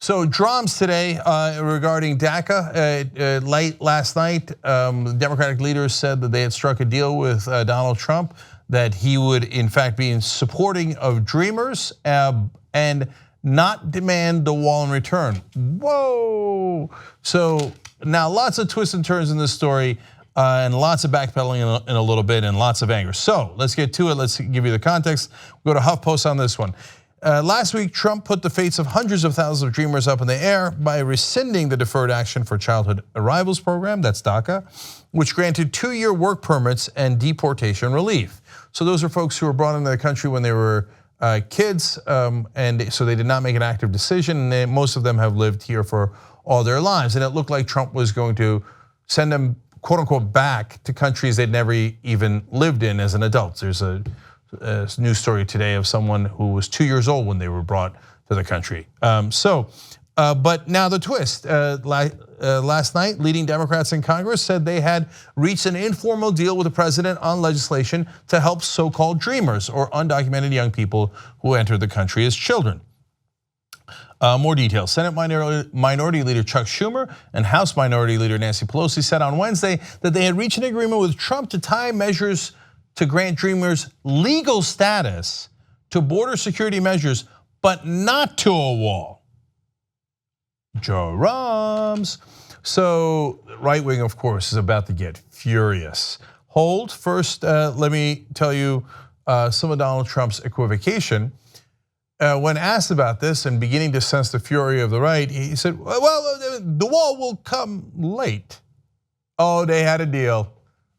So drums today regarding DACA. Late last night, Democratic leaders said that they had struck a deal with Donald Trump that he would in fact be in supporting of dreamers and not demand the wall in return. Whoa! So now lots of twists and turns in this story and lots of backpedaling in a little bit and lots of anger. So let's get to it. Let's give you the context. We'll go to HuffPost on this one. Last week, Trump put the fates of hundreds of thousands of dreamers up in the air by rescinding the Deferred Action for Childhood Arrivals program, that's DACA, which granted 2-year work permits and deportation relief. So those are folks who were brought into the country when they were kids, and so they did not make an active decision, and most of them have lived here for all their lives. And it looked like Trump was going to send them, quote unquote, back to countries they'd never even lived in as an adult. There's a news story today of someone who was 2 years old when they were brought to the country. But now the twist. Last night, leading Democrats in Congress said they had reached an informal deal with the president on legislation to help so-called dreamers or undocumented young people who entered the country as children. More details. Senate Minority Leader Chuck Schumer and House Minority Leader Nancy Pelosi said on Wednesday that they had reached an agreement with Trump to tie measures to grant dreamers legal status to border security measures, but not to a wall. Drums. So right wing, of course, is about to get furious. Hold, first, let me tell you some of Donald Trump's equivocation. When asked about this and beginning to sense the fury of the right, he said, well, the wall will come late. Oh, they had a deal.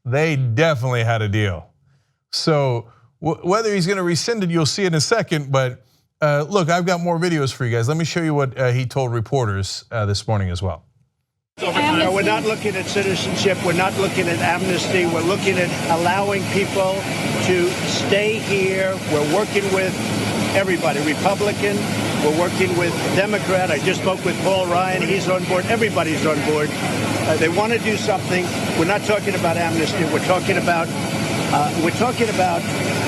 They definitely had a deal. So whether he's gonna rescind it, you'll see in a second, but look, I've got more videos for you guys. Let me show you what he told reporters this morning as well. No, we're not looking at citizenship. We're not looking at amnesty. We're looking at allowing people to stay here. We're working with everybody, Republican. We're working with Democrat. I just spoke with Paul Ryan. He's on board. Everybody's on board. They want to do something. We're not talking about amnesty. We're talking about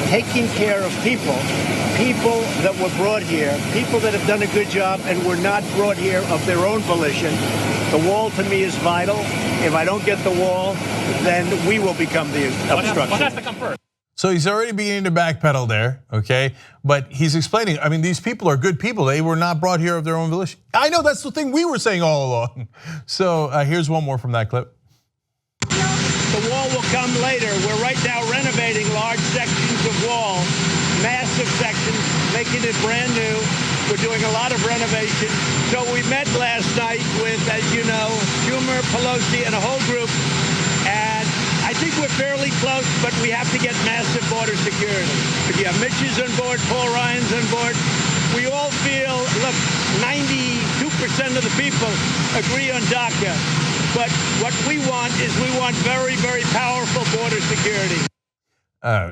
taking care of people that were brought here, people that have done a good job and were not brought here of their own volition. The wall to me is vital. If I don't get the wall, then we will become the obstruction. What has to come first? So he's already beginning to backpedal there, okay? But he's explaining, I mean, these people are good people. They were not brought here of their own volition. I know, that's the thing we were saying all along. So here's one more from that clip. The wall will come later. We're right now renovating large sections of wall, massive sections, making it brand new. We're doing a lot of renovation. So we met last night with, as you know, Schumer, Pelosi, and a whole group. And I think we're fairly close, but we have to get massive border security. If you have Mitch's on board, Paul Ryan's on board, we all feel, look, 92% of the people agree on DACA. But what we want is we want very, very powerful border security.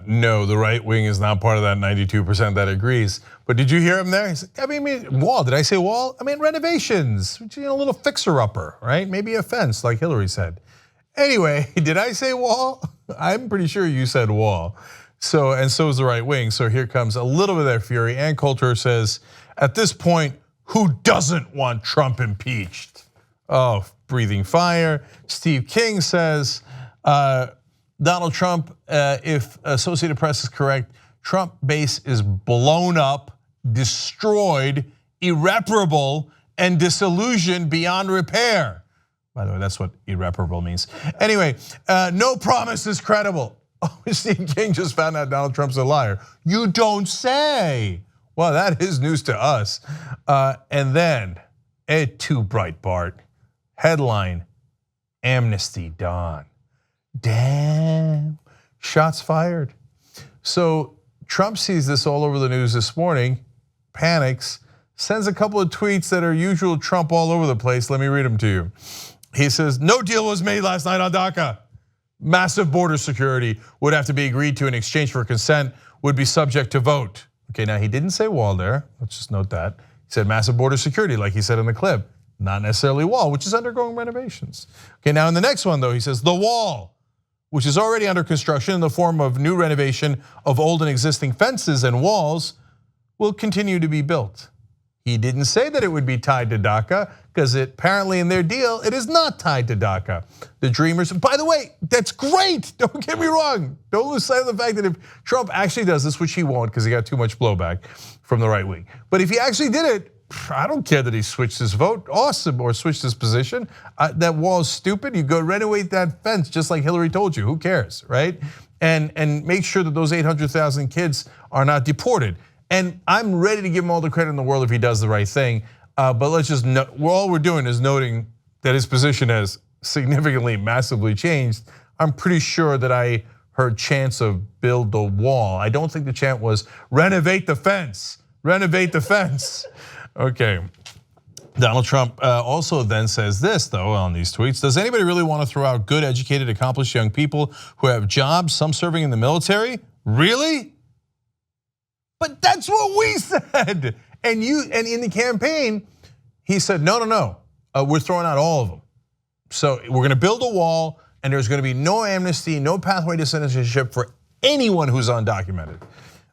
No, the right wing is not part of that 92% that agrees. But did you hear him there? He said, I mean, wall, did I say wall? I mean, renovations, a little fixer-upper, right? Maybe a fence, like Hillary said. Anyway, did I say wall? I'm pretty sure you said wall. So is the right wing. So here comes a little bit of that fury. Ann Coulter says, at this point, who doesn't want Trump impeached? Oh, breathing fire. Steve King says, Donald Trump, if Associated Press is correct, Trump base is blown up, destroyed, irreparable, and disillusioned beyond repair. By the way, that's what irreparable means. Anyway, no promise is credible. Oh, Steve King just found out Donald Trump's a liar. You don't say. Well, that is news to us. And then, too bright, Bart. Headline, amnesty done. Damn, shots fired. So Trump sees this all over the news this morning, panics, sends a couple of tweets that are usual Trump all over the place. Let me read them to you. He says, no deal was made last night on DACA. Massive border security would have to be agreed to in exchange for consent, would be subject to vote. Okay, now he didn't say wall there. Let's just note that. He said massive border security, like he said in the clip. Not necessarily wall, which is undergoing renovations. Okay, now in the next one though, he says the wall, which is already under construction in the form of new renovation of old and existing fences and walls, will continue to be built. He didn't say that it would be tied to DACA because apparently in their deal, it is not tied to DACA. The Dreamers, by the way, that's great. Don't get me wrong. Don't lose sight of the fact that if Trump actually does this, which he won't because he got too much blowback from the right wing. But if he actually did it, I don't care that he switched his vote, awesome, or switched his position. That wall is stupid. You go renovate that fence just like Hillary told you. Who cares, right? And make sure that those 800,000 kids are not deported. And I'm ready to give him all the credit in the world if he does the right thing. But let's just know, all we're doing is noting that his position has significantly, massively changed. I'm pretty sure that I heard chants of build the wall. I don't think the chant was renovate the fence, renovate the fence. Okay. Donald Trump also then says this, though, on these tweets. Does anybody really want to throw out good, educated, accomplished young people who have jobs, some serving in the military? Really? But that's what we said. And in the campaign, he said, no, we're throwing out all of them. So we're gonna build a wall and there's gonna be no amnesty, no pathway to citizenship for anyone who's undocumented.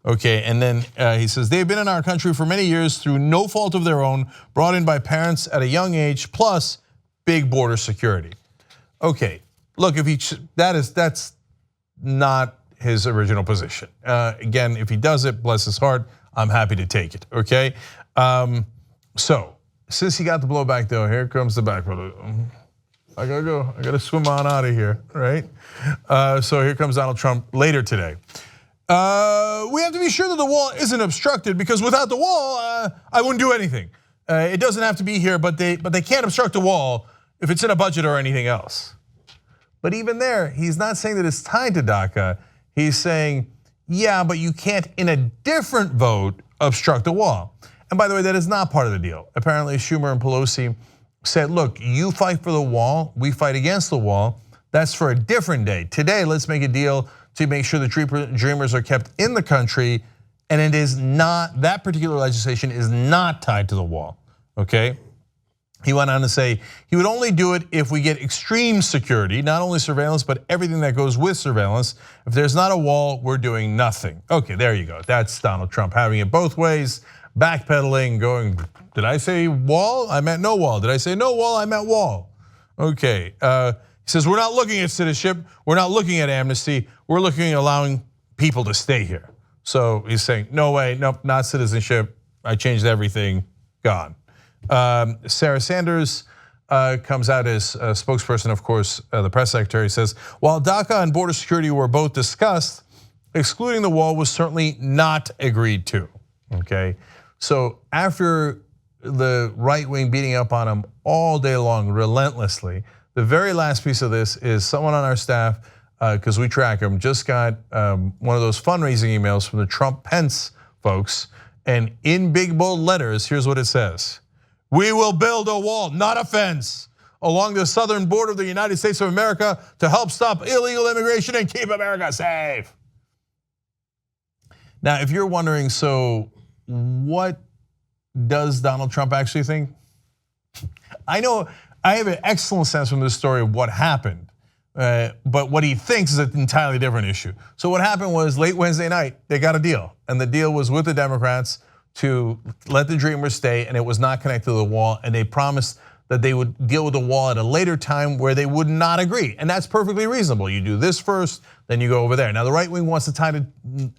Okay, and then he says, they've been in our country for many years through no fault of their own, brought in by parents at a young age, plus big border security. Okay, look, that's not his original position. Again, if he does it, bless his heart, I'm happy to take it, okay? So, since he got the blowback though, here comes the back, brother. I gotta go, I gotta swim on out of here, right? So here comes Donald Trump later today. We have to be sure that the wall isn't obstructed because without the wall, I wouldn't do anything. It doesn't have to be here, but they can't obstruct the wall if it's in a budget or anything else. But even there, he's not saying that it's tied to DACA. He's saying, yeah, but you can't in a different vote obstruct the wall. And by the way, that is not part of the deal. Apparently Schumer and Pelosi said, look, you fight for the wall, we fight against the wall. That's for a different day. Today, let's make a deal to make sure the Dreamers are kept in the country, and it is not, that particular legislation is not tied to the wall, okay? He went on to say he would only do it if we get extreme security, not only surveillance, but everything that goes with surveillance. If there's not a wall, we're doing nothing. Okay, there you go. That's Donald Trump having it both ways, backpedaling, going, did I say wall? I meant no wall. Did I say no wall? I meant wall. Okay, he says we're not looking at citizenship, we're not looking at amnesty, we're looking at allowing people to stay here. So he's saying, no way, nope, not citizenship, I changed everything, gone. Sarah Sanders comes out as a spokesperson, of course, the press secretary says, while DACA and border security were both discussed, excluding the wall was certainly not agreed to, okay? So after the right wing beating up on him all day long, relentlessly, the very last piece of this is someone on our staff, because we track him, just got one of those fundraising emails from the Trump-Pence folks, and in big bold letters, here's what it says. We will build a wall, not a fence, along the southern border of the United States of America to help stop illegal immigration and keep America safe. Now, if you're wondering, so what does Donald Trump actually think? I know I have an excellent sense from this story of what happened, but what he thinks is an entirely different issue. So what happened was late Wednesday night, they got a deal, and the deal was with the Democrats to let the Dreamers stay, and it was not connected to the wall, and they promised that they would deal with the wall at a later time where they would not agree, and that's perfectly reasonable. You do this first, then you go over there. Now the right wing wants to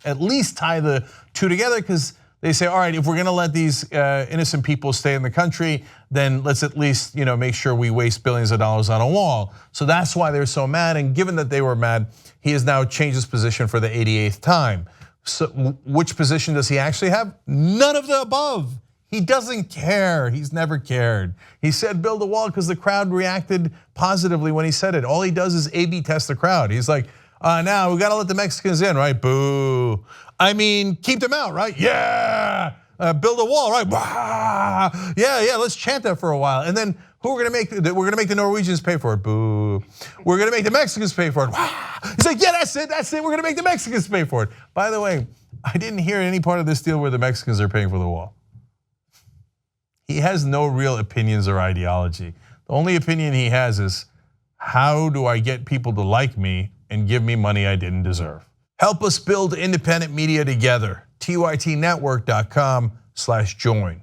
at least tie the two together because they say, all right, if we're gonna let these innocent people stay in the country, then let's at least make sure we waste billions of dollars on a wall. So that's why they're so mad, and given that they were mad, he has now changed his position for the 88th time. So which position does he actually have? None of the above. He doesn't care, he's never cared. He said build a wall because the crowd reacted positively when he said it. All he does is A/B test the crowd. He's like, now we gotta let the Mexicans in, right? Boo. I mean, keep them out, right? Yeah. Build a wall, right? Wah! Yeah, let's chant that for a while. And then who we're gonna make? We're gonna make the Norwegians pay for it. Boo. We're gonna make the Mexicans pay for it. Wah! He's like, yeah, that's it. We're gonna make the Mexicans pay for it. By the way, I didn't hear any part of this deal where the Mexicans are paying for the wall. He has no real opinions or ideology. The only opinion he has is, how do I get people to like me and give me money I didn't deserve? Help us build independent media together. TYTnetwork.com/join.